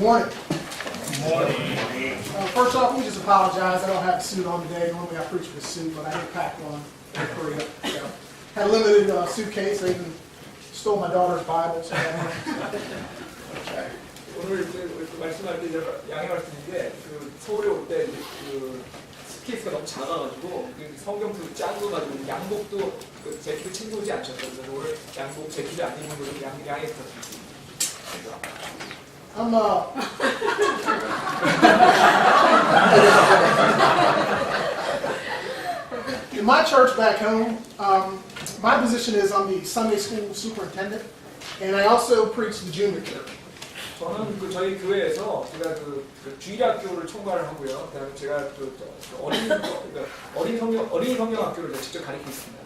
Morning. First off, we just apologize. I don't have a suit on today. Normally I preach with a suit, but I didn't pack one in Korea. So, had a limited suitcase. I even stole my daughter's Bible. So okay. 오늘 말씀할 때 제가 양해 말씀인데 서울에 올 때 스케이스가 너무 작아가지고 성경도 짠거 가지고 양복도 재킷을 챙겨오지 않으셨어요. 그래서 오늘 양복 재킷을 안 입는 걸로 양해 부탁드립니다. In my church back home, my position is I'm the Sunday school superintendent, and I also preach the junior church. 저는 저희 교회에서 제가 주일학교를 총괄을 하고요. 그다음에 제가 어린이 성경학교를 직접 가르치고 있습니다.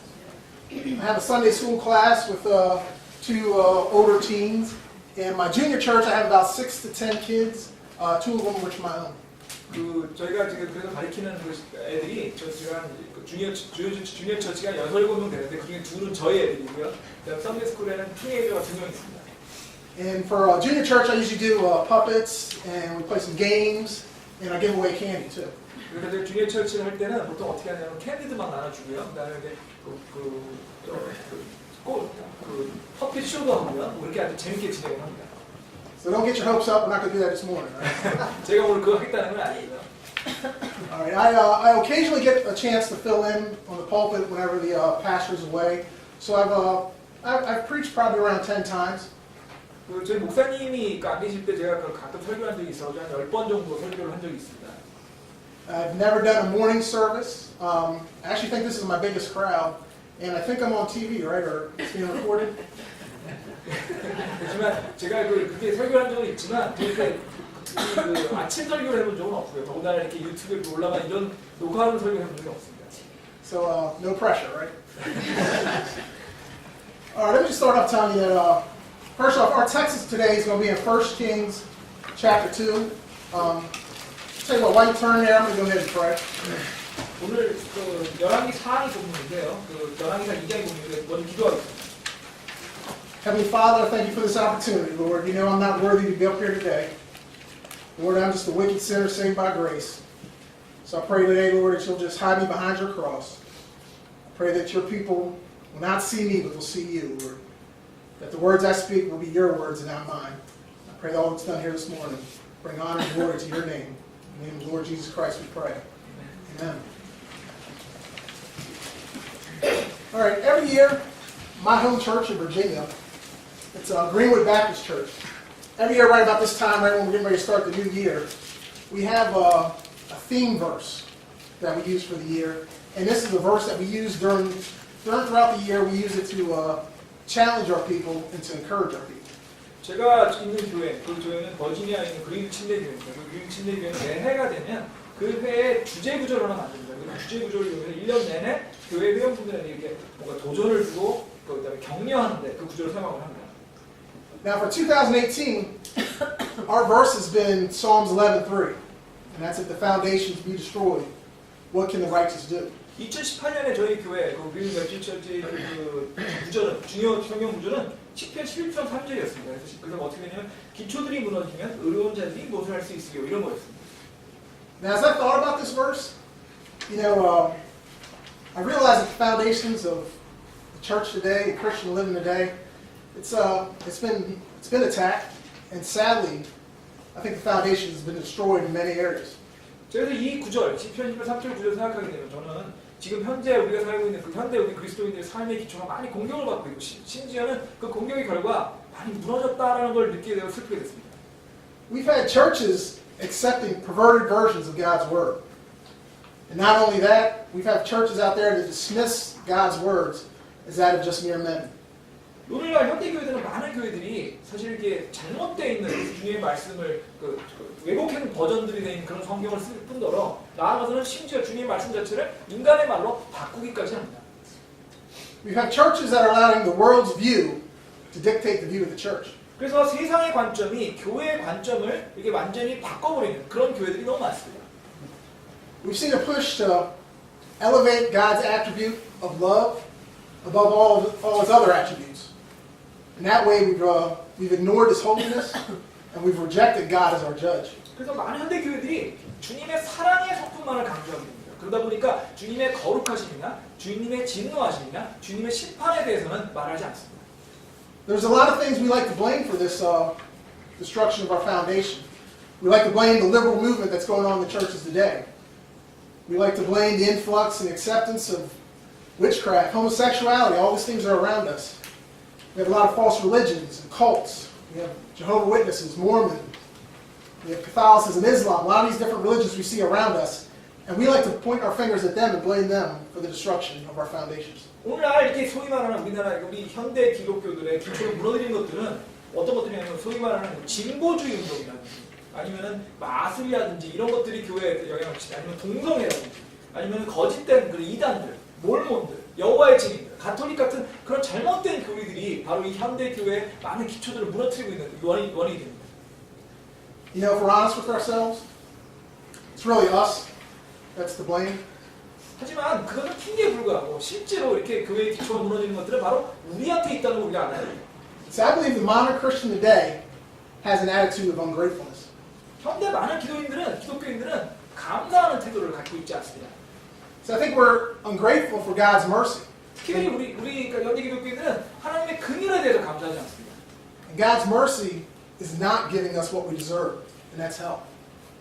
I have a Sunday school class with two older teens. In my junior church, I have about 6 to 10 kids, 2 of them which are my own. 저희가 지금 그래서 가르치는 애들이 제가 주니어 처치가 6, 7명 되는데 그중에 2는 저희 애들이고요. 그다음 썬데이 스쿨에는 티네이저가 2명 있습니다. And for junior church, I usually do puppets, and we play some games, and I give away candy too. 그래서 주니어 처치를 할 때는 보통 어떻게 하냐면 캔디드만 나눠주고요. 그다음에 이제 퍼핏 쇼도 하고요. 그렇게 아주 재밌게 진행을 합니다. So don't get your hopes up. We're not going to do that this morning. Right? 제가 오늘 그거 하겠다는 건 아니에요. All right. I occasionally get a chance to fill in on the pulpit whenever the pastor's away. So I've preached probably around 10 times. 저희 목사님이 안 계실 때 제가 가끔 설교한 적이 있어서 한 10번 정도 설교를 한 적이 있습니다. I've never done a morning service. I actually think this is my biggest crowd. And I think I'm on TV, right? Or it's being recorded? 그렇지만 제가 그렇게 설교한 적은 있지만 그렇게 아침 설교를 해본 적은 없고요. 더군다나 이렇게 유튜브에 올라가 이런 녹화하는 설교를 해본 적이 없습니다. So no pressure, right? All right, let me just start off telling you that first off, our text today is going to be in 1 Kings chapter 2. Tell you what, while you turn there, I'm going to go ahead and pray. 오늘 열왕기 4기 본문인데요. 열왕기사 2장의 본문인데 먼저 기도하겠습니다. Heavenly Father, I thank you for this opportunity, Lord. You know I'm not worthy to be up here today. Lord, I'm just a wicked sinner saved by grace. So I pray today, Lord, that you'll just hide me behind your cross. I pray that your people will not see me, but will see you, Lord. That the words I speak will be your words and not mine. I pray that all that's done here this morning bring honor and glory to your name. In the name of the Lord Jesus Christ we pray. Amen. All right, every year, my home church in Virginia, it's Greenwood Baptist Church. Every year right about this time, right when we're getting ready to start the new year, we have a theme verse that we use for the year. And this is a verse that we use throughout the year. We use it to challenge our people and to encourage our people. 제가 있는 교회, 그 교회는 버지니아에 있는 그린 침례교회입니다. 그 그린 침례교회는 매해가 되면 그 회의 주제 구절을 하나 만듭니다. 그 주제 구절을 이용해서 1년 내내 교회 회원분들에게 이렇게 뭔가 도전을 주고 그다음에 격려하는데 그 구절을 사용을 합니다. Now for 2018, our verse has been Psalms 11:3, and that's if the foundations be destroyed, what can the righteous do? 2018년에 저희 교회 그 그린 웹치처치 그 구절은 중요 성경 구절은 시편 11편 3절이었습니다. 그래서 어떻게 되냐면 기초들이 무너지면 의로운 자들이 무엇을 할 수 있으리요 이런 거였습니다. Now, as I thought about this verse, you know, I realized that the foundations of the church today, the Christian living today, it's been attacked, and sadly, I think the foundation has been destroyed in many areas. 그래서 이 구절, 시편 3절 구절 생각하게 되면 저는 지금 현재 우리가 살고 있는 그 현대 우리 그리스도인들의 삶의 기초가 많이 공격을 받고 있고 심지어는 그 공격의 결과 많이 무너졌다라는 걸 느끼게 되고 슬프게 됐습니다. We've had churches accepting perverted versions of God's Word. And not only that, we've had churches out there that dismiss God's words as that of just mere men. 오늘날 현대 교회들은 많은 교회들이 사실 이렇게 잘못되어 있는 주님의 말씀을 왜곡한 버전들이 된 그런 성경을 쓸 뿐더러 나아가서는 심지어 주님의 말씀 자체를 인간의 말로 바꾸기까지 합니다. We've had churches that are allowing the world's view to dictate the view of the church. 그래서 세상의 관점이 교회의 관점을 이렇게 완전히 바꿔버리는 그런 교회들이 너무 많습니다. We've seen a push to elevate God's attribute of love above all his other attributes. And that way we've ignored his holiness and we've rejected God as our judge. 그래서 많은 현대 교회들이 주님의 사랑의 성품만을 강조하게 됩니다. 그러다 보니까 주님의 거룩하심이나 주님의 진노하심이나 주님의 심판에 대해서는 말하지 않습니다. There's a lot of things we like to blame for this destruction of our foundation. We like to blame the liberal movement that's going on in the churches today. We like to blame the influx and acceptance of witchcraft, homosexuality, all these things are around us. We have a lot of false religions and cults. We have Jehovah's Witnesses, Mormon. We have Catholicism, Islam, a lot of these different religions we see around us. And we like to point our fingers at them and blame them for the destruction of our foundations. 오늘날 이렇게 소위 말하는 우리 현대 기독교들의 기초를 무너뜨린 것들은 어떤 것들이냐면 소위 말하는 진보주의 운동이라든지 아니면은 마술이라든지 이런 것들이 교회에 영향을 미치지 아니면 동성애라든지 아니면 거짓된 그 이단들, 몰몬들, 여호와의 증인들, 가톨릭 같은 그런 잘못된 교리들이 바로 이 현대 교회의 많은 기초들을 무너뜨리고 있는 원인이 됩니다. You know, if we're honest with ourselves, it's really us that's to blame. 하지만 그것은 핑계에 불과하고 실제로 이렇게 교회의 기초가 무너지는 것들은 바로 우리한테 있다는 걸 우리가 알아야 돼요. So I believe the modern Christian today has an attitude of ungratefulness. 현대 많은 기독교인들은 감사하는 태도를 갖고 있지 않습니다. So I think we're ungrateful for God's mercy. 특히 우리 그러니까 현대 기독교인들은 하나님의 긍휼에 대해서 감사하지 않습니다. And God's mercy is not giving us what we deserve, and that's hell.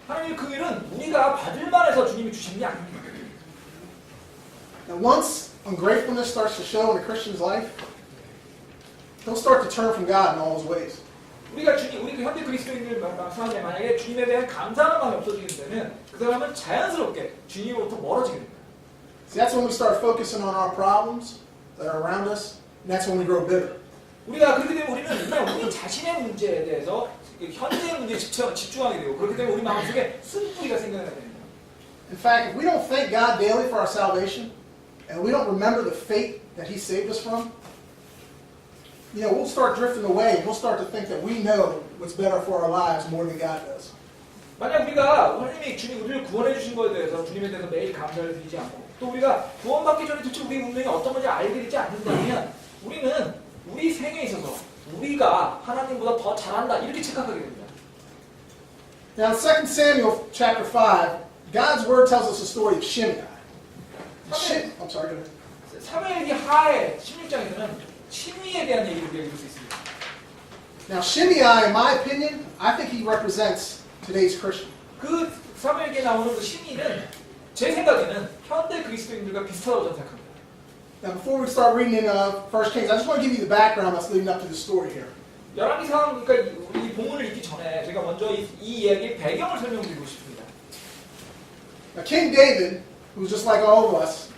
하나님의 긍휼은 우리가 받을 만해서 주님이 주시는 게 아닙니다. Now once ungratefulness starts to show in a Christian's life, he'll start to turn from God in all his ways. 우리 현대 그리스도인들 말씀하자면 만약에 주님에 대한 감사하는 마음이 없어지게 되면 그 사람은 자연스럽게 주님으로부터 멀어지게 됩니다. See, that's when we start focusing on our problems that are around us, and that's when we grow bitter. 우리가 그렇게 되면 우리는 그냥 우리 자신의 문제에 대해서 현재의 문제에 집중하게 되고 그렇기 때문에 우리 마음속에 쓴뿌리가 생겨나게 됩니다. In fact, if we don't thank God daily for our salvation, and we don't remember the fate that He saved us from, you know, we'll start drifting away, and we'll start to think that we know what's better for our lives more than God does. 만약 우리가 하나님이 우리를 구원해 주신 것에 대해서 주님에 대해서 매일 감사를 드리지 않고 또 우리가 구원받기 전에 도대체 우리 운명이 어떤 건지 알게 되지 않는다면 우리는 우리 생에 있어서 우리가 하나님보다 더 잘한다 이렇게 착각하게 됩니다. Now in 2 Samuel chapter 5, God's word tells us the story of Shimei. I'm sorry, go ahead. 사무엘기 하의 16장에서는 시므이에 대한 얘기를 우리가 읽을 수 있습니다. Now Shimei, in my opinion, I think he represents today's Christian. 그 사무엘기에 나오는 그 시므이는 제 생각에는 현대 그리스도인들과 비슷하다고 저는 생각합니다. Now before we start reading in 1 Kings, I just want to give you the background that's leading up to the story here. 열왕기상 그러니까 우리 본문을 읽기 전에 제가 먼저 이 이야기의 배경을 설명드리고 싶습니다. Now King David, who was just like all of us,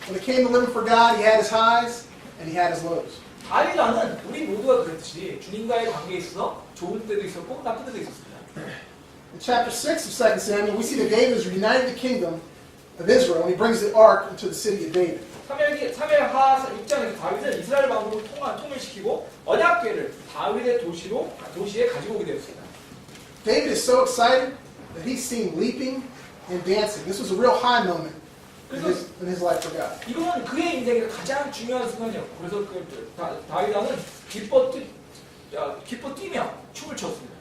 when it came to living for God, he had his highs and he had his lows. 다윗 왕은 우리 모두가 그랬듯이 주님과의 관계에 있어서 좋은 때도 있었고 나쁜 때도 있었습니다. In chapter 6 of 2 Samuel, we see that David has reunited the kingdom of Israel and he brings the ark into the city of David. 사무엘하 6장에서 다윗은 이스라엘 왕국을 통일시키고 언약궤를 다윗의 도시에 가지고 오게 되었습니다. David is so excited that he's seen leaping and dancing. This was a real high moment in his life for God. 이거는 그의 인생에서 가장 중요한 순간이었고 그래서 다윗 왕은 기뻐 뛰며 춤을 췄습니다.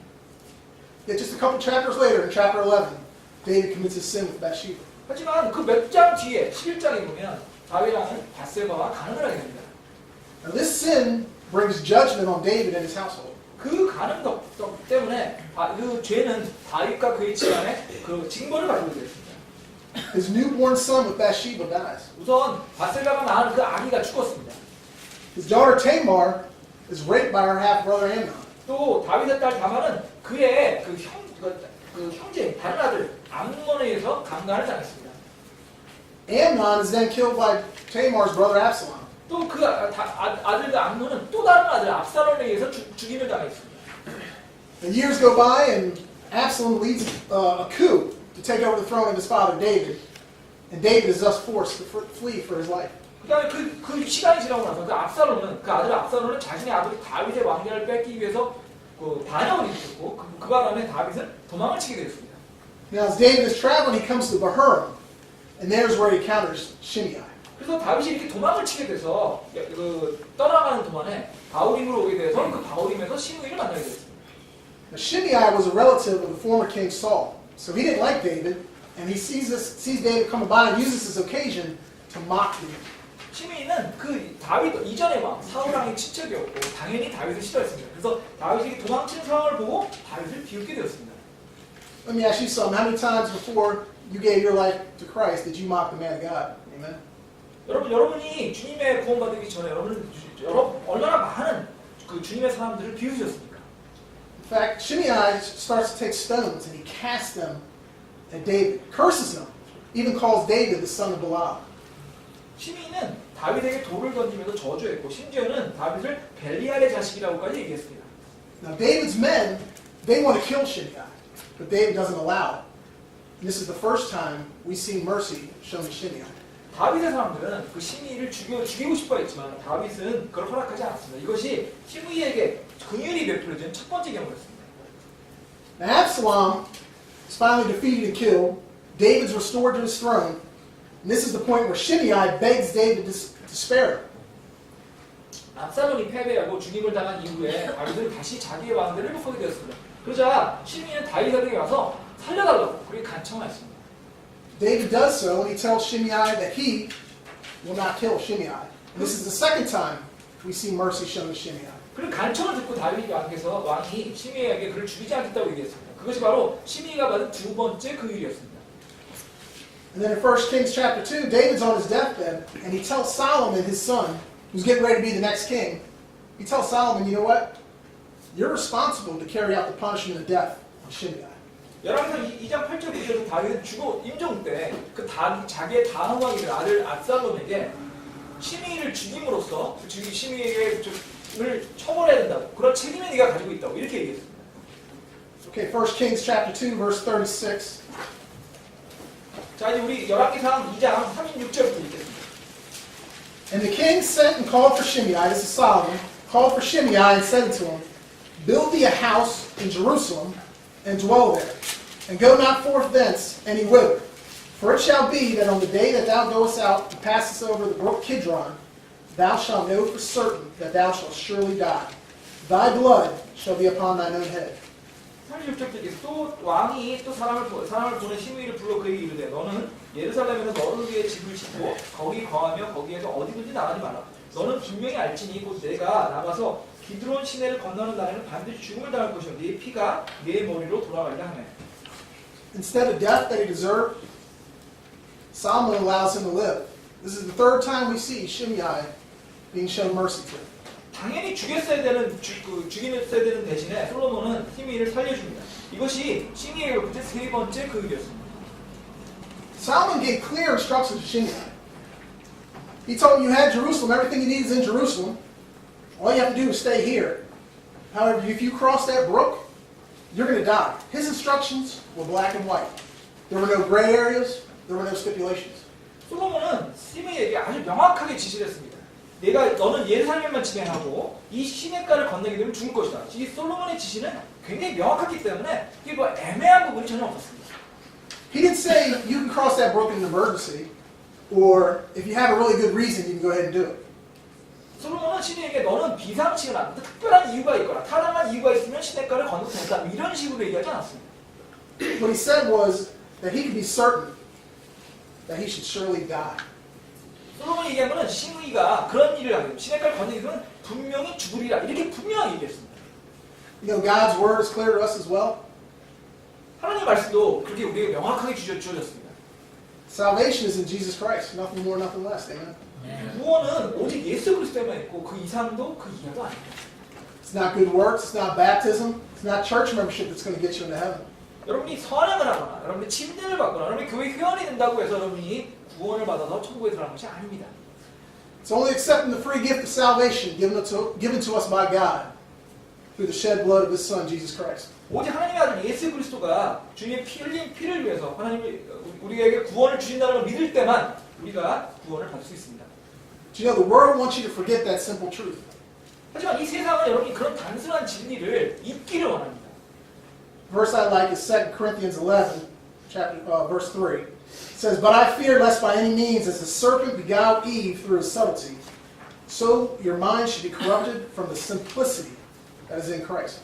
Yet just a couple chapters later, in chapter 11, David commits his sin with Bathsheba. 하지만 그 몇 장 뒤에 11장에 보면 다윗 왕은 밧세바와 간음을 하게 됩니다. Now this sin brings judgment on David and his household. 그 간음 때문에 그 죄는 다윗과 그의 집안에 그 징벌을 가지고 되었습니다. His newborn son with Bathsheba dies. 우선 밧세바가 낳은 그 아기가 죽었습니다. His daughter Tamar is raped by her half-brother Amnon. 또 다윗의 딸 다말은 그의 형제 다른 아들 암논에 의해서 강간을 당했습니다. Amnon is then killed by Tamar's brother Absalom. 또 그 아들 암논은 또 다른 아들 압살롬에 의해서 죽임을 당했습니다. And years go by, and Absalom leads a coup to take over the throne of his father David, and David is thus forced to flee for his life. 그다음에 그 시간이 지나고 나서 그 아들 압살롬은 자신의 아들 다윗의 왕좌를 뺏기 위해서 그 반역을 일으켰고 그 바람에 다윗은 도망을 치게 되었습니다. Now as David is traveling, he comes to Bahurim, and there's where he encounters Shimei. 그래서 다윗이 이렇게 도망을 치게 돼서 그 떠나가는 동안에 바후림으로 오게 돼서 그 바후림에서 시므이를 만나게 됐습니다. Now, Shimei was a relative of the former king Saul, so he didn't like David, and he sees David coming by and uses this occasion to mock David. 시므이는 그 다윗 이전의 왕 사울 왕의 친척이었고 당연히 다윗을 싫어했습니다. 그래서 다윗이 도망치는 상황을 보고 다윗을 비웃게 되었습니다. Let me ask you something. How many times before you gave your life to Christ did you mock the man of God? Amen. 여러분이 주님의 구원받기 전에 얼마나 많은 그 주님의 사람들을 비웃으셨습니까? In fact, Shimei starts to take stones and he casts them at David, curses him, even calls David the son of Belial. 시므이는 다윗에게 돌을 던지면서 저주했고 심지어는 다윗을 벨리알의 자식이라고까지 얘기했습니다. Now David's men, they want to kill Shimei, but David doesn't allow it. And this is the first time we see mercy shown to Shimei. 다윗의 사람들은 그 시므이를 죽이고 싶어 했지만 다윗은 그걸 허락하지 않았습니다. 이것이 시므이에게 긍휼이 베풀어진 첫 번째 경우였습니다. Now Absalom is finally defeated and killed. David's restored to his throne. And this is the point where Shimei begs David to spare him. 압살롬이 패배하고 죽임을 당한 이후에 다윗은 다시 자기의 왕대를 회복하게 되었습니다. 그러자 시므이는 다윗에게 와서 살려달라고 그렇게 간청하였습니다. David does so, and he tells Shimei that he will not kill Shimei. And this is the second time we see mercy shown to Shimei. 그리고 간청을 듣고 다윗 왕이 시므이에게 그를 죽이지 않겠다고 얘기했습니다. 그것이 바로 시므이가 받은 두 번째 긍휼이었습니다. And then in 1 Kings chapter 2, David's on his deathbed, and he tells Solomon, his son, who's getting ready to be the next king, he tells Solomon, you know what? You're responsible to carry out the punishment of death on Shimei. 열왕기상 2장 8절 9절에서 다윗은 죽어 임종 때 그 자기의 다음 왕이 된 아들 압살롬에게 시므이를 죽임으로써 시므이에게 처벌해야 된다고 그런 책임을 네가 가지고 있다고 이렇게 얘기했습니다. Okay, 1 Kings chapter 2, verse 36. 자, 이제 우리 열왕기상 2장 36절부터 읽겠습니다. And the king sent and called for Shimei, this is Solomon, called for Shimei and said unto him, build thee a house in Jerusalem, and dwell there, and go not forth thence any whither. For it shall be that on the day that thou goest out and passest over the brook Kidron, thou shalt know for certain that thou shalt surely die. Thy blood shall be upon thine own head. 36절에서 또 왕이 또 사람을 보내 시므이를 불러 그에게 이르되 너는 예루살렘에서 너를 위해 집을 짓고 거기 거하며 거기에서 어디든지 나가지 말라. 너는 분명히 알지니 곧 내가 나가서 기드론 시내를 건너는 날에는 반드시 죽음을 당할 것이요 네 피가 네 머리로 돌아가리라 하네. Instead of death that he deserved, Solomon allows him to live. This is the third time we see Shimei being shown mercy to. 당연히 죽였어야 되는 대신에 솔로몬은 시므이를 살려줍니다. 이것이 시므이에게 베푼 세 번째 긍휼이었습니다. Solomon gave clear instructions to Shimei. He told him you had Jerusalem, everything you need is in Jerusalem. All you have to do is stay here. However, if you cross that brook, you're going to die. His instructions were black and white. There were no gray areas. There were no stipulations. 솔로몬은 시므이에게 아주 명확하게 지시를 했습니다. 너는 예루살렘만 지배하고 이 시냇가를 건너게 되면 죽을 것이다. 이 솔로몬의 지시는 굉장히 명확했기 때문에 이게 뭐 애매한 부분이 전혀 없었습니다. He didn't say you can cross that brook in an emergency, or if you have a really good reason, you can go ahead and do it. 솔로몬은 시므이에게 너는 비상시나 특별한 이유가 있거나 타당한 이유가 있으면 시냇가를 건너도 된다. 이런 식으로 얘기하지 않았습니다. What he said was that he could be certain that he should surely die. 솔로몬이 얘기한 것은 시므이가 그런 일을 하게 되면 시냇가를 건너게 되면 분명히 죽으리라 이렇게 분명하게 얘기했습니다. You know, God's word is clear to us as well. 하나님의 말씀도 그렇게 우리에게 명확하게 주어졌습니다. Salvation is in Jesus Christ, nothing more, nothing less. Amen. 구원은 오직 예수 그리스도에만 있고 그 이상도 그 이하도 아닙니다. It's not good works, it's not baptism, it's not church membership that's going to get you into heaven. 여러분이 선행을 하거나 여러분이 침례를 받거나 여러분이 교회 회원이 된다고 해서 여러분이 구원을 받아서 천국에 들어가는 것이 아닙니다. It's only accepting the free gift of salvation given to us by God through the shed blood of His Son, Jesus Christ. 오직 하나님의 아들 예수 그리스도가 주님의 피 흘린 피를 위해서 하나님이 우리에게 구원을 주신다는 걸 믿을 때만 우리가 구원을 받을 수 있습니다. Do you know the world wants you to forget that simple truth? 하지만 이 세상은 여러분이 그런 단순한 진리를 잊기를 원합니다. Verse I like is 2 Corinthians 11, verse 3. It says, But I fear lest by any means, as the serpent beguiled Eve through his subtlety, so your mind should be corrupted from the simplicity that is in Christ.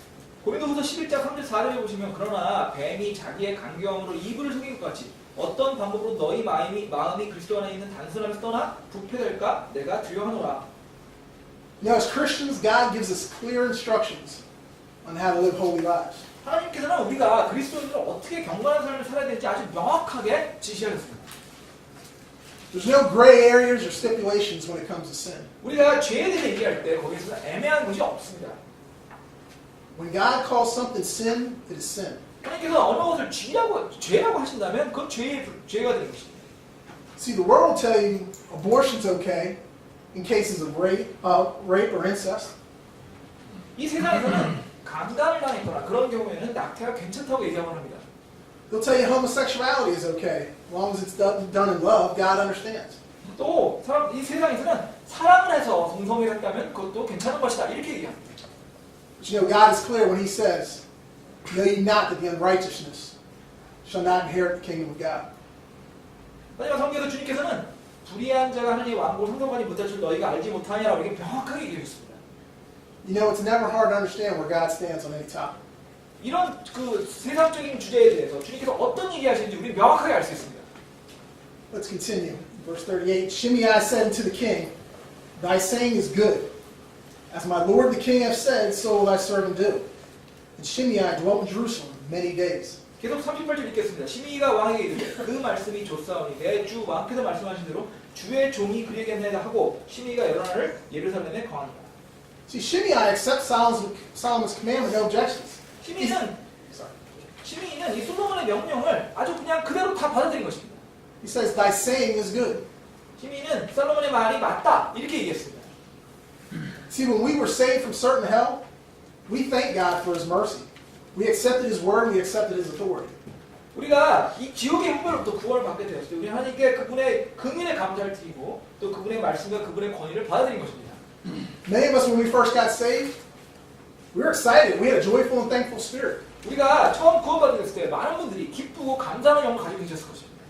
고린도후서 11장 3절 4절에 보시면 그러나 뱀이 자기의 간교함으로 이불을 속인 것 같이 어떤 방법으로 너희 마음이 그리스도 안에 있는 단순함에서 떠나 부패될까 내가 두려워하노라. You know, as Christians, God gives us clear instructions on how to live holy lives. 하나님께서는 우리가 그리스도인으로 어떻게 경건한 삶을 살아야 될지 아주 명확하게 지시하셨습니다. There's no gray areas or stipulations when it comes to sin. 우리가 죄에 대해 얘기할 때 거기서 애매한 것이 없습니다. When God calls something sin, it is sin. 하나님께서 어느 것을 죄라고 하신다면 그건 죄가 되는 것입니다. See, the world will tell you abortion's okay in cases of rape or incest. 이 세상에서는 강간을 당했거나 그런 경우에는 낙태가 괜찮다고 얘기하곤 합니다. They'll tell you homosexuality is okay as long as it's done in love. God understands. 또 이 세상에서는 사랑을 해서 동성애를 했다면 그것도 괜찮은 것이다 이렇게 얘기합니다. But you know, God is clear when He says, "Know ye not that the unrighteousness shall not inherit the kingdom of God." 하지만 성경에서 주님께서는 불의한 자가 하나님의 왕국을 상속하지 못할 줄 너희가 알지 못하냐라고 이렇게 명확하게 얘기하셨습니다. You know, it's never hard to understand where God stands on any topic. 이런 그 세상적인 주제에 대해서 주님께서 어떤 얘기하시는지 우리 명확하게 알 수 있습니다. Let's continue. Verse 38, Shimei said unto the king, Thy saying is good. As my lord the king hath said, so will thy servant do. And Shimei dwelt in Jerusalem many days. 계속 38절 읽겠습니다. 시므이가 왕에게 이르되 그 말씀이 좋사오니 내 주 왕께서 말씀하신 대로 주의 종이 그에게 내다 하고 시므이가 여러 날을 예루살렘에 거하니라. See, Shimei accepts Solomon's commandment, no objections. 시므이는 이 솔로몬의 명령을 아주 그냥 그대로 다 받아들인 것입니다. He says, Thy saying is good. 시므이는 솔로몬의 말이 맞다 이렇게 얘기했습니다. See, when we were saved from certain hell, we thank God for His mercy. We accepted His word, we accepted His authority. 우리가 이 지옥의 형벌로부터 구원을 받게 되었을 때 우리 하나님께 그분의 긍휼에 감사를 드리고 또 그분의 말씀과 그분의 권위를 받아들인 것입니다. Many of us, when we first got saved, we were excited. We had a joyful and thankful spirit. 우리가 처음 구원받았을 때 많은 분들이 기쁘고 감사하는 영을 가지고 계셨을 것입니다.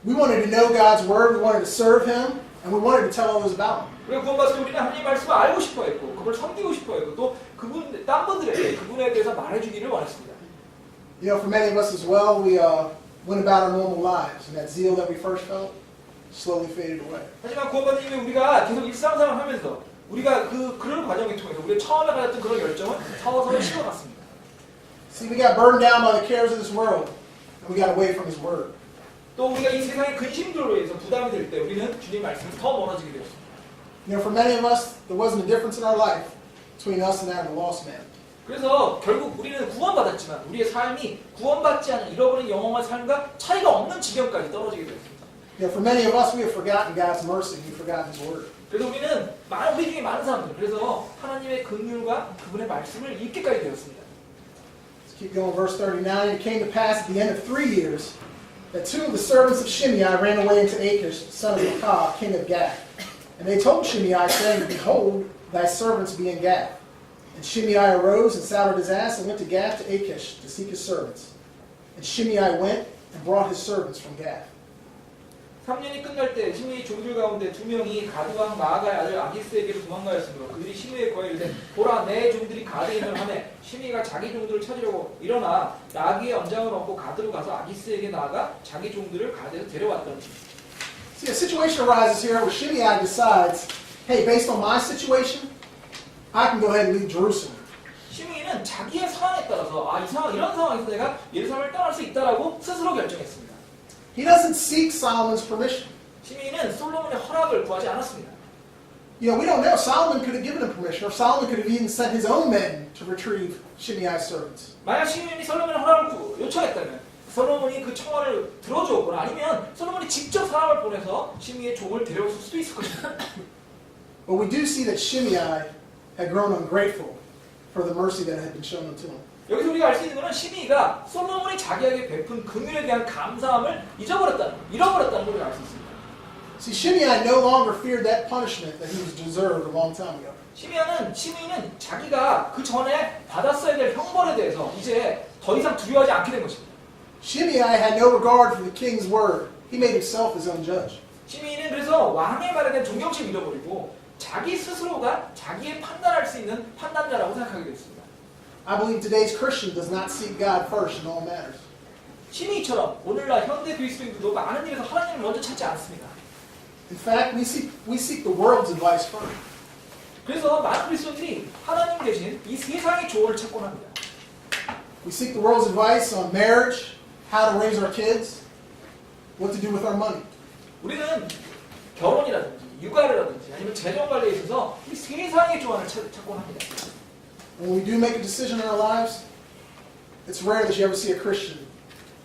We wanted to know God's word, we wanted to serve Him, and we wanted to tell others about Him. 우리가 구원받을 때 우리는 하나님 말씀을 알고 싶어했고 그걸 섬기고 싶어했고 또 딴 분들에게 그분에 대해서 말해주기를 원했습니다. You know, for many of us as well, we went about our normal lives, and that zeal that we first felt slowly faded away. 하지만 구원받은 이후에 우리가 계속 일상생활을 하면서 우리가 그런 과정을 통해서 우리가 처음에 가졌던 그런 열정은 서서히 식어갔습니다. See, we got burdened down by the cares of this world, and we got away from His word. 또 우리가 이 세상의 근심들로 인해서 부담이 될 때 우리는 주님 말씀에서 더 멀어지게 되었습니다. You know, for many of us, there wasn't a difference in our life between us and that of the lost man. 그래서 결국 우리는 구원받았지만 우리의 삶이 구원받지 않은 잃어버린 영혼의 삶과 차이가 없는 지경까지 떨어지게 되었습니다. You know, for many of us, we have forgotten God's mercy, we've forgotten His word. 그래서 우리는 우리 중에 많은 사람들 그래서 하나님의 긍휼과 그분의 말씀을 잊게까지 되었습니다. Let's keep going. Verse 39. It came to pass at the end of 3 years that two of the servants of Shimei ran away into Achish, son of Maacah, king of Gath. And they told Shimei, saying, Behold, thy servants be in Gath. And Shimei arose and saddled his ass and went to Gath to Achish to seek his servants. And Shimei went and brought his servants from Gath. 3년이 끝날 때 시므이 종들 가운데 2명이 가드왕 마아가의 아들 아기스에게로 도망가였으므로 그들이 시므이에 거해 이르되 보라 내 종들이 가드에 있는 하매 시므이가 자기 종들을 찾으려고 일어나 나귀의 언장을 얻고 가드로 가서 아기스에게 나아가 자기 종들을 가드에서 데려왔더니. See, a situation arises here where Shimei decides, hey, based on my situation, I can go ahead and leave Jerusalem. 시므이는 자기의 상황에 따라서 이런 상황에서 내가 예루살렘을 떠날 수 있다라고 스스로 결정했습니다. He doesn't seek Solomon's permission. 시므이는 솔로몬의 허락을 구하지 않았습니다. You know, we don't know. Solomon could have given him permission, or Solomon could have even sent his own men to retrieve Shimei's servants. 만약 시므이이 솔로몬의 허락을 요청했다면 솔로몬이 그 청원을 들어주었거나 아니면 솔로몬이 직접 사람을 보내서 시므이의 종을 데려올 수도 있을 것입니다. But we do see that Shimei had grown ungrateful for the mercy that had been shown unto him. 여기서 우리가 알 수 있는 것은 시므이가 솔로몬이 자기에게 베푼 긍휼에 대한 감사함을 잃어버렸다는 걸 알 수 있습니다. See, Shimei no longer feared that punishment that he was deserved a long time ago. 시므이는 자기가 그 전에 받았어야 될 형벌에 대해서 이제 더 이상 두려워하지 않게 된 것입니다. Shimei had no regard for the king's word. He made himself his own judge. 시므이는 그래서 왕의 말에 대한 존경심을 잃어버리고 자기 스스로가 자기의 판단할 수 있는 판단자라고 생각하게 됐습니다. I believe today's Christian does not seek God first in all matters. 시므이처럼 오늘날 현대 그리스도인들도 많은 일에서 하나님을 먼저 찾지 않습니다. In fact, we seek the world's advice first. 그래서 많은 그리스도인들이 하나님 대신 이 세상의 조언을 찾곤 합니다. We seek the world's advice on marriage, how to raise our kids, what to do with our money. 우리는 결혼이라든지 육아라든지 아니면 재정 관리에 있어서 이 세상의 조언을 찾곤 합니다. When we do make a decision in our lives, it's rare that you ever see a Christian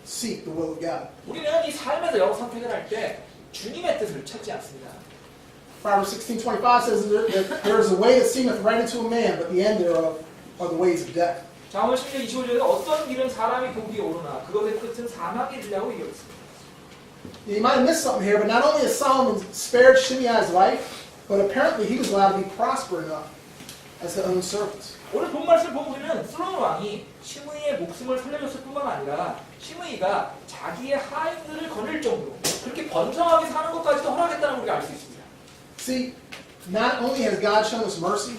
seek the will of God. 우리는 이 삶에서 여러 선택을 할 때 주님의 뜻을 찾지 않습니다. Proverbs 16:25 says that there is a way that seemeth right unto a man, but the end thereof are the ways of death. 잠언 10장 25절에 어떤 길은 사람이 보기에 오르나 그것의 끝은 사망에 이르려고 얘기하고 있습니다. You might have missed something here, but not only has Solomon spared Shimei's life, but apparently he was allowed to be prosper enough as to own servants. 오늘 본 말씀을 보면 우리는 솔로몬 왕이 시므이의 목숨을 살려줬을 뿐만 아니라 시므이가 자기의 하인들을 거닐 정도로 그렇게 번성하게 사는 것까지도 허락했다는 걸 우리가 알 수 있습니다. See, not only has God shown us mercy,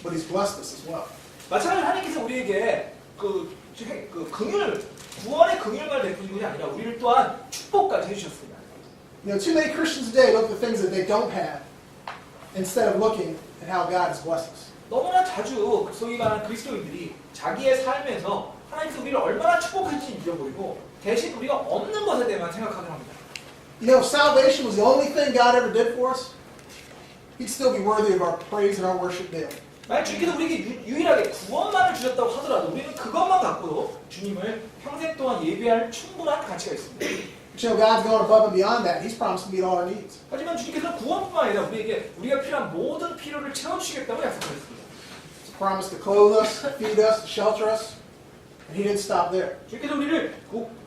but he's blessed us as well. 마찬가지로 하나님께서 우리에게 긍휼, 구원의 긍휼만 베푸는 것이 아니라 우리를 또한 축복까지 해주셨습니다. You know, too many Christians today look at the things that they don't have instead of looking at how God has blessed us. 너무나 자주 소위 말하는 그리스도인들이 자기의 삶에서 하나님께서 우리를 얼마나 축복했는지 잊어버리고 대신 우리가 없는 것에 대해만 생각하게 합니다. You know, if salvation was the only thing God ever did for us, he'd still be worthy of our praise and our worship daily. 만약 주님께서 우리에게 유일하게 구원만을 주셨다고 하더라도 우리는 그것만 갖고도 주님을 평생 동안 예배할 충분한 가치가 있습니다. But you know, God's gone above and beyond that. He's promised to meet all our needs. 하지만 주님께서는 구원뿐만 아니라 우리에게 우리가 필요한 모든 필요를 채워주시겠다고 약속하셨습니다. He's promised to clothe us, feed us, shelter us, and he didn't stop there. 주님께서 우리를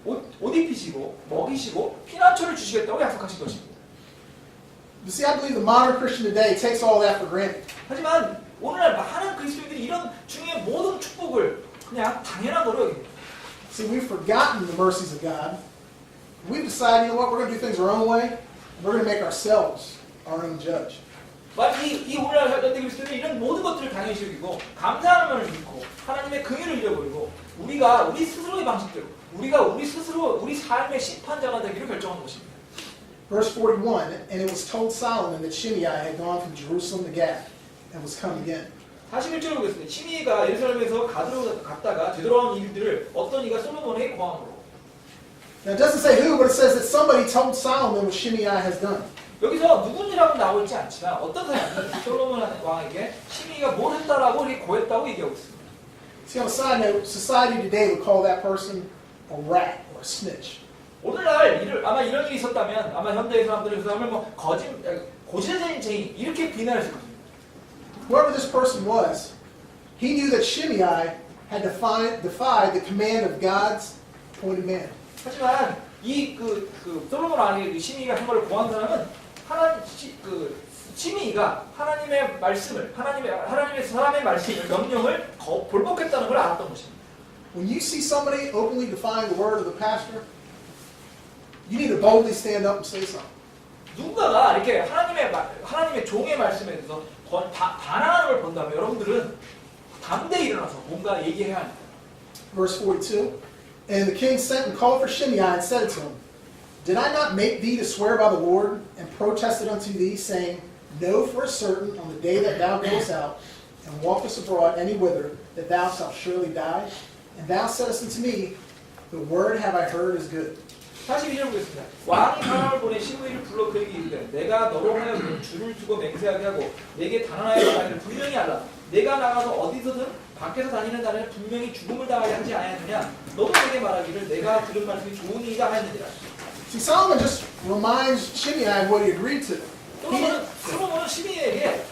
옷 입히시고 먹이시고 피난처를 주시겠다고 약속하신 것입니다. But see, I believe the modern Christian today takes all that for granted. 하지만 오늘날 많은 그리스도인들이 이런 주님의 모든 축복을 그냥 당연한 거로 여깁니다. See, we've forgotten the mercies of God. We've decided, you know what, we're going to do things our own way. We're going to make ourselves our own judge. 이 오늘날 현대 그리스도인들이 이런 모든 것들을 당연히 여기고 감사하는 면을 잃고 하나님의 긍휼을 잃어버리고 우리가 우리 스스로의 방식대로 우리가 우리 스스로 우리 삶의 심판자가 되기로 결정한 것입니다. Verse 41, and it was told Solomon that Shimei had gone from Jerusalem to Gath and was come again. 41절을 보겠습니다. 시므이가 예루살렘에서 가드로 갔다가 되돌아온 이들을 어떤 이가 솔로몬에게 고함으로. Now it doesn't say who, but it says that somebody told Solomon what Shimei has done. 여기서 누군지라고 나와 있지 않지만 어떤 사람이 솔로몬 왕에게 시므이가 뭘 했다라고 이렇게 고했다고 얘기하고 있습니다. See, on a side note, society today would call that person a rat or a snitch. 오늘날 아마 이런 일이 있었다면 아마 현대의 사람들이 그 사람을 뭐 고지대쟁이 이렇게 비난했을 겁니다. Whoever this person was, he knew that Shimei had defied the command of God's appointed man. 하지만 솔로몬 왕에게 시므이가 한 걸 고한 사람은 시므이가 하나님의 말씀을 하나님의 사람의 말씀을 명령을 볼복했다는 걸 알았던 것입니다. When you see somebody openly defying the word of the pastor, you need to boldly stand up and say something. 누군가가 이렇게 하나님의 종의 말씀에 대해서 반항하는 걸 본다면 여러분들은 담대히 일어나서 뭔가 얘기해야 합니다. Verse 42, and the king sent and called for Shimei and said to him, Did I not make thee to swear by the Lord, and protested unto thee, saying, Know for a certain on the day that thou goest out, and walkest abroad any whither, that thou shalt surely die? And thou saidst unto me, The word have I heard is good. 42절 보겠습니다. 왕이 사람을 보내 시므이를 불러 그에게 이르되 내가 너로 하여금 줄을 두고 맹세하게 하고 내게 단언하여 말하기를 분명히 알라. 내가 나가서 어디서든 밖에서 다니는 자는 분명히 죽음을 당하게 하지 아니하느냐. 너도 내게 말하기를 내가 들은 말씀이 좋으니이다 하였느니라. See, Solomon just reminds Shimei of what he agreed to. 솔로몬은 시므이에게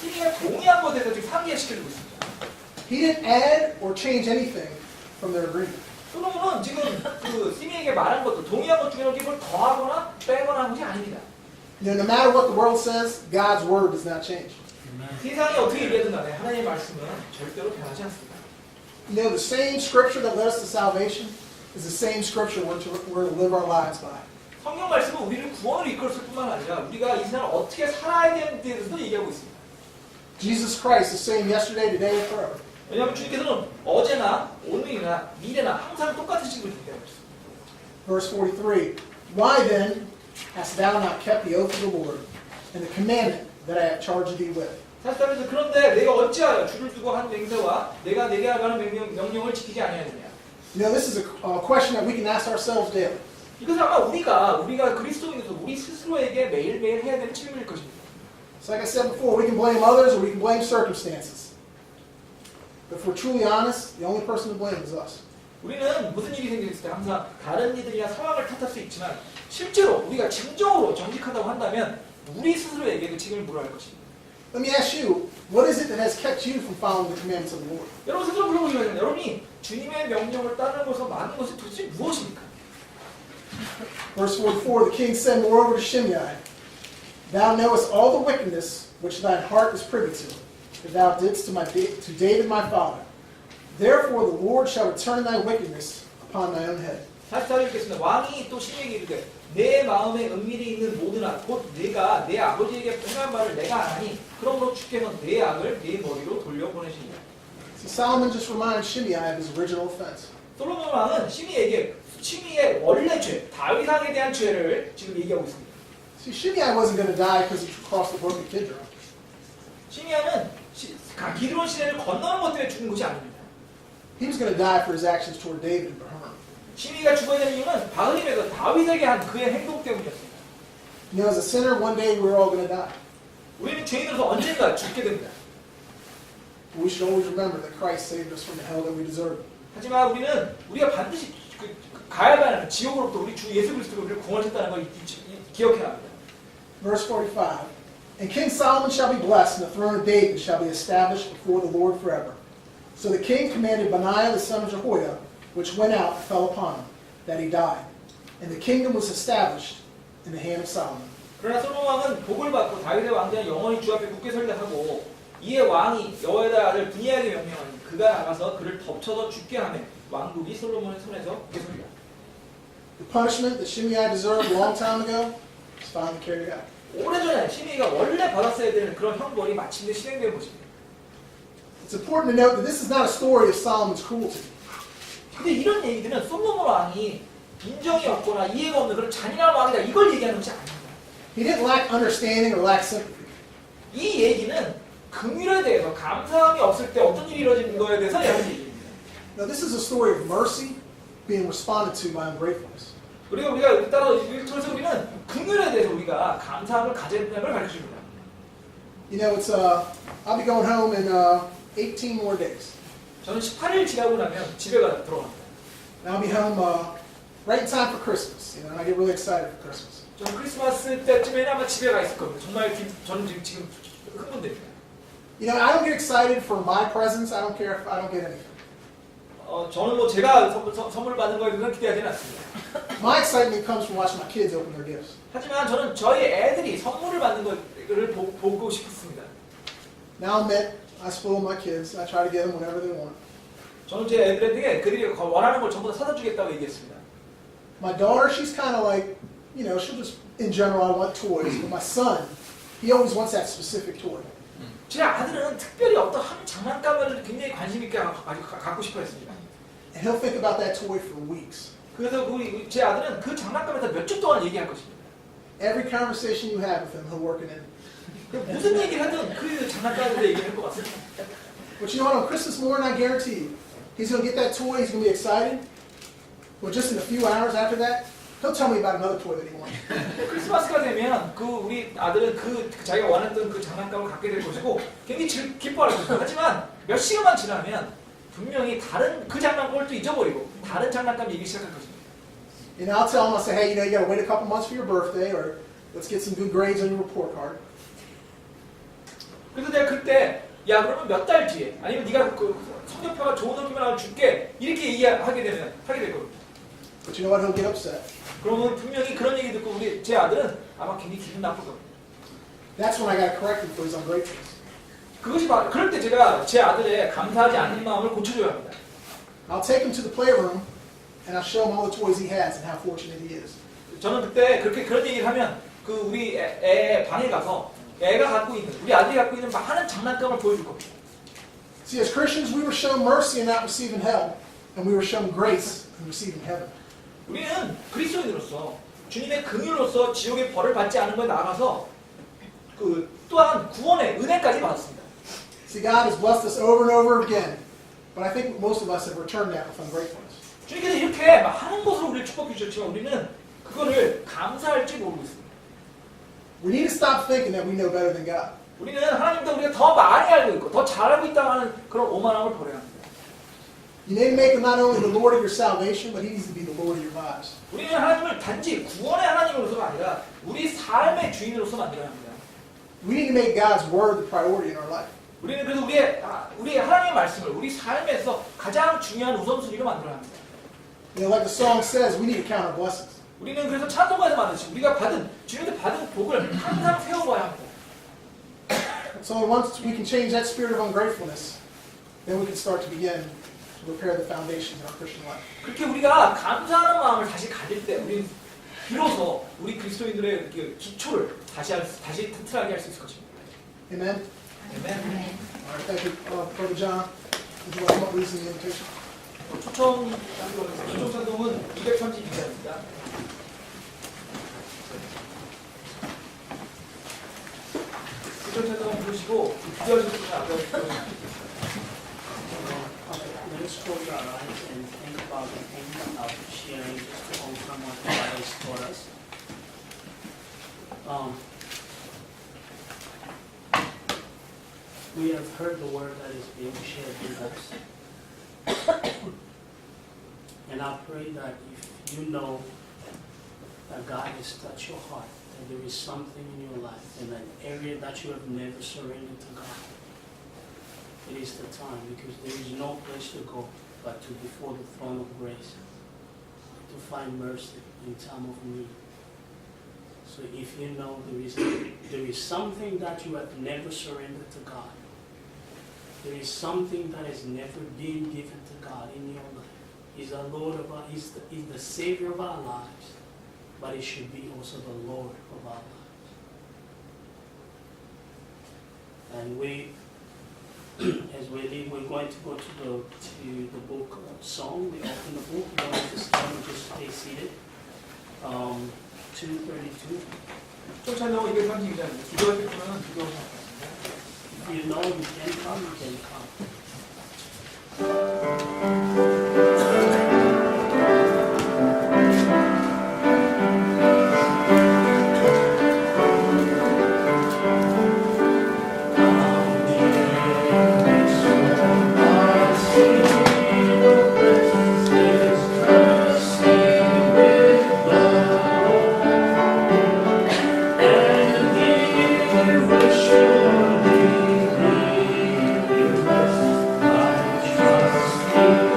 시므이가 동의한 것에 대해서 지금 상기시켜주고 있습니다. He didn't add or change anything from their agreement. 솔로몬은 지금 시므이에게 말한 것도 동의한 것 중에 뭘 더하거나 빼거나 한 것이 아닙니다. You know, no matter what the world says, God's word does not change. 세상이 어떻게 얘기하든 간에 하나님의 말씀은 절대로 변하지 않습니다. You know, the same scripture that led us to salvation is the same scripture we're to live our lives by. 성경 말씀은 우리를 구원을 이끌었을 뿐만 아니라 우리가 이 세상을 어떻게 살아야 되는 데에서도 얘기하고 있습니다. Jesus Christ is the same yesterday, today, and forever. 왜냐하면 주님께서는 어제나 오늘이나 미래나 항상 똑같으신 분이기 때문에. Verse 43, Why then hast thou not kept the oath of the Lord, and the commandment that I have charged thee with? 43에서 그런데 내가 어찌하여 주를 두고 한 맹세와 내가 내게 하라는 명령을 지키지 아니하느냐. You know, this is a question that we can ask ourselves daily. 이것은 아마 우리가 그리스도인으로서 우리 스스로에게 매일매일 해야 되는 질문일 것입니다. So like I said before, we can blame others or we can blame circumstances. But if we're truly honest, the only person to blame is us. 우리는 무슨 일이 생겼을 때 항상 다른 이들이나 상황을 탓할 수 있지만 실제로 우리가 진정으로 정직하다고 한다면 우리 스스로에게 그 책임을 물어야 할 것입니다. Let me ask you, what is it that has kept you from following the commandments of the Lord? 여러분 스스로 물어보시면 됩니다. 여러분이 주님의 명령을 따르면서 많은 것이 도대체 무엇입니까? Verse 44, the king said moreover to Shimei, Thou knowest all the wickedness which thine heart is privy to, that thou didst to David my father. Therefore the Lord shall return thy wickedness upon thy own head. 44절 읽겠습니다. 왕이 또 시므에게 이르되 내 마음에 은밀히 있는 모든 악 곧 네가 내 아버지에게 행한 바를 내가 아나니 그러므로 주께는 내 악을 네 머리로 돌려보내시니라. See, Solomon just reminds Shimei of his original offense. 솔로몬 왕은 시므의 원래 죄, 다윗왕에 대한 죄를 지금 얘기하고 있습니다. See, Shimei wasn't going to die because he crossed the brook of Kidron. 시므야는 기드론 시내를 건너는 것 때문에 죽은 것이 아닙니다. He was going to die for his actions toward David and Bahurim. 시므이가 죽어야 되는 이유는 바흐림에서 다윗에게 한 그의 행동 때문이었습니다. You know, as a sinner, one day we're all going to die. 우리는 죄인으로서 언젠가 죽게 됩니다. But we should always remember that Christ saved us from the hell that we deserve. 하지만 우리가 반드시 가야 하는 지옥으로부터 우리 주 예수 그리스도가 우리를 구원하셨다는 걸 기억해야 합니다. Verse 45, And King Solomon shall be blessed, and the throne of David shall be established before the Lord forever. So the king commanded Benaiah the son of Jehoiada, which went out and fell upon him, that he died. And the kingdom was established in the hand of Solomon. 그러나 솔로몬 왕은 복을 받고 다윗의 왕자는 영원히 주 앞에 굳게 설다 하고 이에 왕이 여호야다 아들 분이야에게 명령하니 그가 나가서 그를 덮쳐서 죽게 하며 왕국이 솔로몬의 손에서 굳게 설리라. The punishment that Shimei deserved a long time ago is finally carried out. 오래전에 시므이가 원래 받았어야 되는 그런 형벌이 마침내 실행된 것입니다. It's important to note that this is not a story of Solomon's cruelty. 근데 이런 얘기들은 솔로몬 왕이 인정이 없거나 이해가 없는 그런 잔인한 왕이다 이걸 얘기하는 것이 아닙니다. He didn't lack understanding or lack sympathy. 이 얘기는 긍휼에 대해서 감사함이 없을 때 어떤 일이 이루어지는 거에 대해서 하는 얘기입니다. Now this is a story of mercy being responded to by ungratefulness. 그리고 우리가 따라 통해서 우리는 긍휼에 대해서 우리가 감사함을 가져야 된다는 걸 가르쳐줍니다. You know, it's I'll be going home in 18 more days. 저는 18일 지나고 나면 집에 들어갑니다. And I'll be home right in time for Christmas. You know, and I get really excited for Christmas. 저는 크리스마스 때쯤에는 아마 집에 가 있을 겁니다. 정말 저는 지금 흥분됩니다. You know, I don't get excited for my presents. I don't care if I don't get anything. 저는 뭐 제가 선물 받는 거에 대해서 기대하지는 않습니다. My excitement comes from watching my kids open their gifts. 하지만 저는 저희 애들이 선물을 받는 것을 보고 싶습니다. Now I'll admit, I spoil my kids. I try to get them whatever they want. 저는 제 애들에게 그들이 원하는 걸 전부 다 사다 주겠다고 얘기했습니다. My daughter, she's kind of like, you know, she'll just, in general, I want toys. But my son, he always wants that specific toy. 제 아들은 특별히 어떤 한 장난감을 굉장히 관심 있게 갖고 싶어 했습니다. And he'll think about that toy for weeks. 그래서 제 아들은 그 장난감에 대해서 몇 주 동안 얘기할 것입니다. Every conversation you have with him, he'll work it in. 무슨 얘기를 하든 그 장난감에 대해서 얘기할 것 같습니다. But you know what, on Christmas morning, I guarantee you, he's going to get that toy, he's going to be excited. Well, just in a few hours after that, he'll tell me about another toy that he wants. 크리스마스가 되면 우리 아들은 자기가 원했던 그 장난감을 갖게 될 것이고 굉장히 기뻐할 것이고 하지만 몇 시간만 지나면 분명히 다른 그 장난감을 또 잊어버리고 다른 장난감 얘기 시작할 것입니다. And I'll tell him, I'll say, hey, you know, you got to wait a couple months for your birthday, or let's get some good grades on your report card. 그래서 내가 그때 야 그러면 몇 달 뒤에 아니면 네가 그 성적표가 좋은 성적만 나오면 줄게 이렇게 얘기하게 될 겁니다. But you know what, he'll get upset. 그러면 분명히 그런 얘기 듣고 제 아들은 아마 굉장히 기분 나쁠 겁니다. That's when I got to correct him for his ungratefulness. 그것이 바로 그럴 때 제가 제 아들의 감사하지 않는 마음을 고쳐줘야 합니다. I'll take him to the playroom, and I'll show him all the toys he has and how fortunate he is. 저는 그때 그런 얘기를 하면 우리 애 방에 가서 애가 갖고 있는 우리 아들이 갖고 있는 많은 장난감을 보여줄 겁니다. See, as Christians, we were shown mercy in not receiving hell, and we were shown grace in receiving heaven. 우리는 그리스도인으로서 주님의 긍휼로서 지옥의 벌을 받지 않은 것에 나아가서 그 또한 구원의 은혜까지 받았습니다. See, God has blessed us over and over again, but I think most of us have returned that with ungratefulness. 주님께서 이렇게 많은 것으로 우리를 축복해 주셨지만 우리는 그거를 감사할지 모르고 있습니다. We need to stop thinking that we know better than God. 우리는 하나님보다 우리가 더 많이 알고 있고 더 잘 알고 있다고 하는 그런 오만함을 버려야 합니다. You need to make him not only the Lord of your salvation, but he needs to be the Lord of your lives. 우리는 하나님을 단지 구원의 하나님으로서가 아니라 우리 삶의 주인으로서 만들어야 합니다. We need to make God's word the priority in our life. 우리는 그래서 우리의 하나님의 말씀을 우리 삶에서 가장 중요한 우선순위로 만들어야 합니다. You know, like the song says, we need to count our blessings. 우리는 그래서 찬송가에서 말하듯이 우리가 주님한테 받은 복을 항상 세워봐야 합니다. So once we can change that spirit of ungratefulness, then we can start to begin to repair the foundations of our Christian life. 그렇게 우리가 감사하는 마음을 다시 가질 때 우리는 비로소 우리 그리스도인들의 그 기초를 다시 튼튼하게 할 수 있을 것입니다. Amen? 아멘. All right, thank you. Brother John, would you like to come up with the invitation? 초청 찬송은 232장입니다. 초청 찬송 부르시고 기도하실 분은 앞에 Let us close our eyes and think about the things of sharing just to overcome what God has taught us. We have heard the word that is being shared with us. And I pray that if you know that God has touched your heart, that there is something in your life, in an area that you have never surrendered to God, it is the time, because there is no place to go but to before the throne of grace to find mercy in time of need. So if you know there is something that you have never surrendered to God, there is something that has never been given to God in your life. He's the Lord of our, He's the Savior of our lives, but He should be also the Lord of our lives. And as we leave, we're going to go to the book of Psalm. We open the book. You don't have to stand, just stay seated. 232. 초청 찬송은 232장입니다. 기도하실 분은 기도하시면 됩니다. If you know you can come, you can come. Surely be your rest, my trust.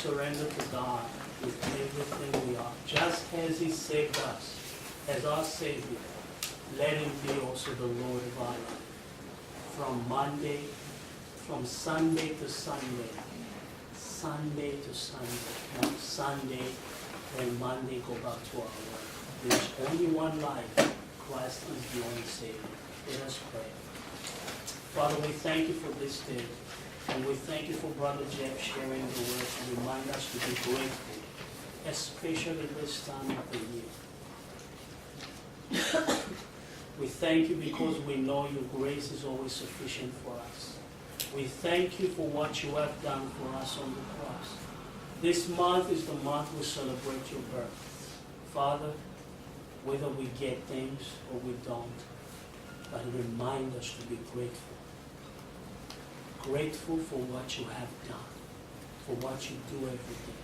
surrender to God with everything we are. Just as He saved us as our Savior, let Him be also the Lord of our life. From Sunday to Sunday, Sunday to Sunday, not Sunday and Monday go back to our work. There's only one life. Christ is the only Savior. Let us pray. Father, we thank you for this day. And we thank you for Brother Jeff sharing the word and remind us to be grateful, especially this time of the year. We thank you because we know your grace is always sufficient for us. We thank you for what you have done for us on the cross. This month is the month we celebrate your birth. Father, whether we get things or we don't, but remind us to be grateful. Grateful for what you have done, for what you do every day.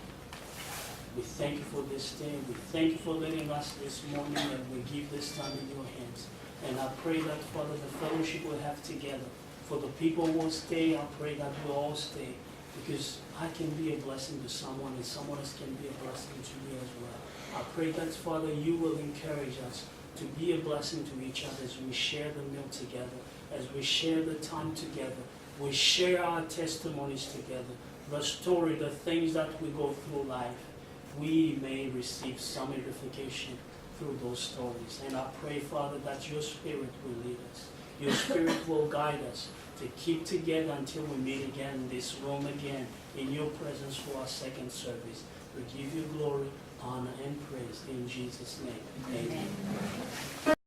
We thank you for this day. We thank you for letting us this morning, and we give this time in your hands. And I pray that, Father, the fellowship we have together, for the people who will stay, I pray that we'll all stay, because I can be a blessing to someone, and someone else can be a blessing to me as well. I pray that, Father, you will encourage us to be a blessing to each other as we share the meal together, as we share the time together, we share our testimonies together, the story, the things that we go through life. We may receive some edification through those stories. And I pray, Father, that your Spirit will lead us. Your Spirit will guide us to keep together until we meet again in this room again, in your presence for our second service. We give you glory, honor, and praise in Jesus' name. Amen.